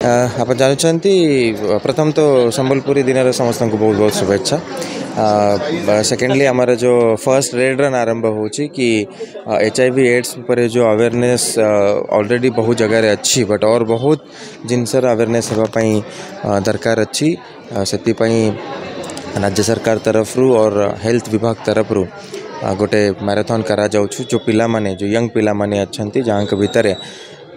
आप जानते प्रथम तो संबलपुरी दिन समस्त को बहुत बहुत शुभेच्छा। सेकेंडली आमर जो फर्स्ट रेड रन आरंभ हो कि HIV एड्स पर जो अवेयरनेस ऑलरेडी बहुत जगह अच्छी बट और बहुत जिनसर अवेयरनेस होगापाई दरकार अच्छी से राज्य सरकार तरफ और हेल्थ विभाग तरफ गोटे मैराथन करा जाउछु जो पिला माने जो यंग पिला माने अच्छंती जहाँ के भितर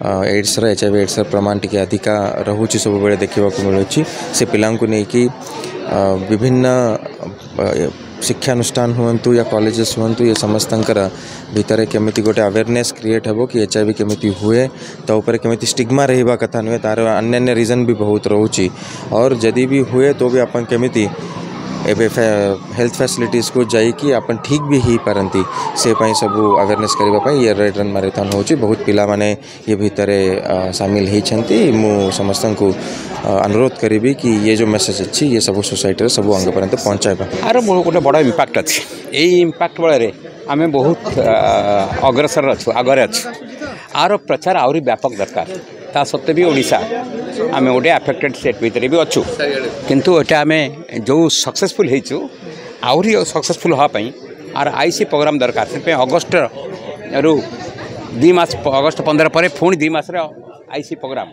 एड्स HIV एड्स प्रमाण टी अधिका रोचे सब बेले देखा मिलूँ से पिला नहीं विभिन्न शिक्षानुष्ठान हुंतु या कॉलेजेस हुंतु ये समस्तंकर भितर केमिति गोटे अवेयरनेस क्रिएट हो कि HIV केमिति हुए तो ऊपर केमिति स्टिग्मा रहिबा कथा नुहे तार अन्य रीजन भी बहुत रोची और जदि भी हुए तो भी अपन केमिति एबे हेल्थ फैसिलिटीज को जाइकी अपन ठीक भी ही पारंती से पाई सब अवेयरनेस करबा पाई ये रेड रन मैराथन होची बहुत पिला माने ये भितर शामिल होती मु समस्त को अनुरोध करी कि ये जो मेसेज अच्छी ये सब सोसाइटी सब अंग पर्यंत पहुँचाइबा आर गोटे बड़ इम्पैक्ट अच्छी यही इम्पैक्ट बड़े आम बहुत अग्रसर अच्छु आगे अच्छु आर प्रचार आहरी व्यापक दरकार ता सत्वे भी ओडिशा आम गोटे अफेक्टेड स्टेट भितर भी अच्छु किंतु एटा आम जो सक्सेसफुल होइछु आहरी सक्सेसफुल होगापाई आर IC प्रोग्राम दरकार से अगस्ट रु 2 मास अगस्ट 15 पर पुणी 2 मास IC प्रोग्राम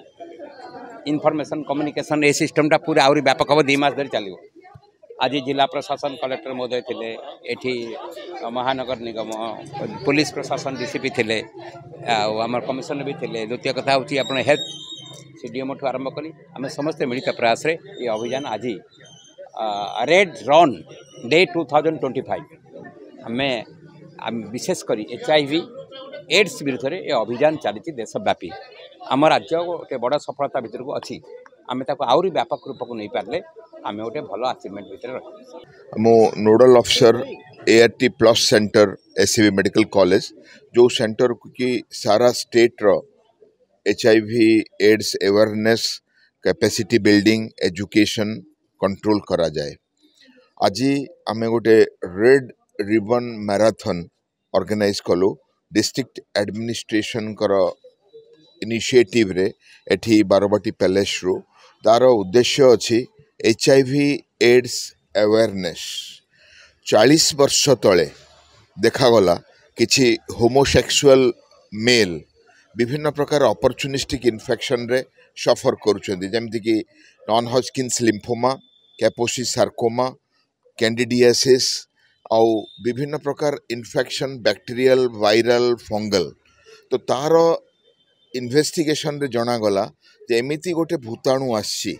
इनफॉरमेशन कम्युनिकेशन ए सिस्टमटा पूरा आहरी व्यापक हम 2 मास धरी चलो आज जिला प्रशासन कलेक्टर महोदय थे एठी महानगर निगम पुलिस प्रशासन DCP थे आम कमिशनर भी थे द्वितीय कथा हूँ आप हेल्थ CDM ठू आरंभ करी आम समस्ते मिलित प्रयास रे ये अभियान आज रेड रन डे 2025 आम विशेषकर HIV एड्स विरुद्ध ये अभियान चली देशव्यापी आम राज्य गोटे बड़ सफलता भितर को अच्छी आम आहरी व्यापक रूप को नहीं पारे आम गोटे भल अचिवमेंट भितर मो nodal officer ART plus centre SCB medical college जो सेंटर की सारा स्टेट रो HIV AIDS awareness capacity building education control करा जाए। आज आम गोटे रेड रिबन मैराथन ऑर्गेनाइज कलु डिस्ट्रिक्ट एडमिनिस्ट्रेशन कर इनिशिएटिव रे एठी बारबाटी पैलेस रो तार उद्देश्य अच्छी HIV एड्स अवेयरनेस 40 वर्ष तले देखागला किछि होमोसेक्सुअल मेल विभिन्न प्रकार अपॉर्चुनिस्टिक इन्फेक्शन रे सफर करुछंती जेमति कि नॉन हॉजकिन्स लिम्फोमा कैपोसी सार्कोमा कैंडिडियासिस आउ विभिन्न प्रकार इन्फेक्शन बैक्टीरियल वायरल फंगल तो तार इन्वेस्टिगेशन रे जणा गला जे एमिति गोटे भूताणु आसी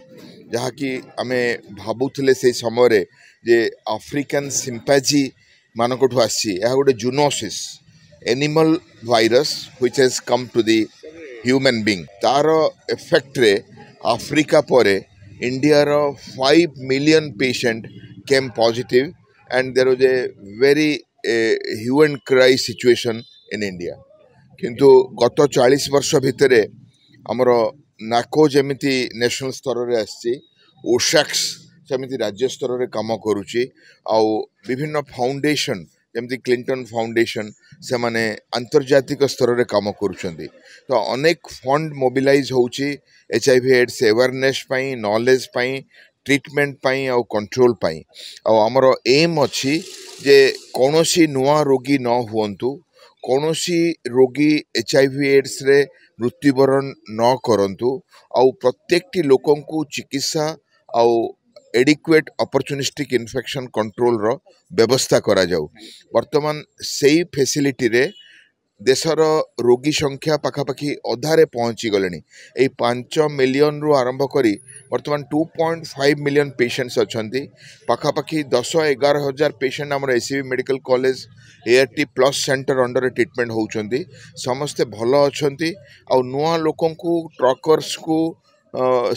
जहाँकि आमे भाबुथिले से समय रे जे अफ्रीकन सिम्पैजी मानकठु आसी यह गोटे zoonosis animal virus which has come to the human being तार इफेक्ट रे अफ्रीका पर इंडिया रो 5 million patient came positive and there was a very hue and cry situation in India किंतु गत 40 वर्ष भितर आमर नाको जमिति नेशनल स्तर रे आसी ओशैक्स सेमिति राज्य स्तर रे काम करुची आउ विभिन्न फाउंडेशन जमती क्लिंटन फाउंडेशन से माने अंतर्जातिक स्तर रे काम करुछंती तो अनेक फंड मोबिलाइज होउची HIV एड्स अवेयरनेस पाई नॉलेज पाई ट्रीटमेंट पाई और कंट्रोल पाई और हमरो एम अछि जे कोनोसी नुआ रोगी न हुंतु कोनोसी रोगी HIV एड्स रे मृत्युवरण न करंतु और प्रत्येकटी लोकन को चिकित्सा और एडिक्वेट अपॉर्चुनिस्टिक इन्फेक्शन कंट्रोल रो व्यवस्था करा जाऊ वर्तमान सेही फैसिलिटी रे देशर रोगी संख्या पाखापाखि अधारे पहुँची गले 5 मिलियन रु आरंभ करी वर्तमान 2.5 मिलियन पेशेंट्स अच्छी पाखापाखि 10-11 हजार पेशेंट आम SCB medical college ART plus centre under treatment होउछंती समस्ते भल अच्छी आ नुआ लोकन को ट्रकर्स को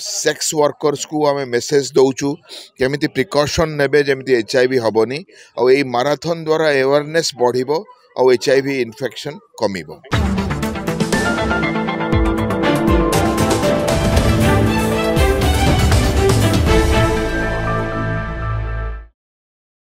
सेक्स वर्कर्स को आम मेसेज दौचु केमिति प्रिकॉशन नेबे जेमिति HIV हबनी और यही मैराथन द्वारा अवेयरनेस बढ़िबो और HIV इन्फेक्शन कमिबो।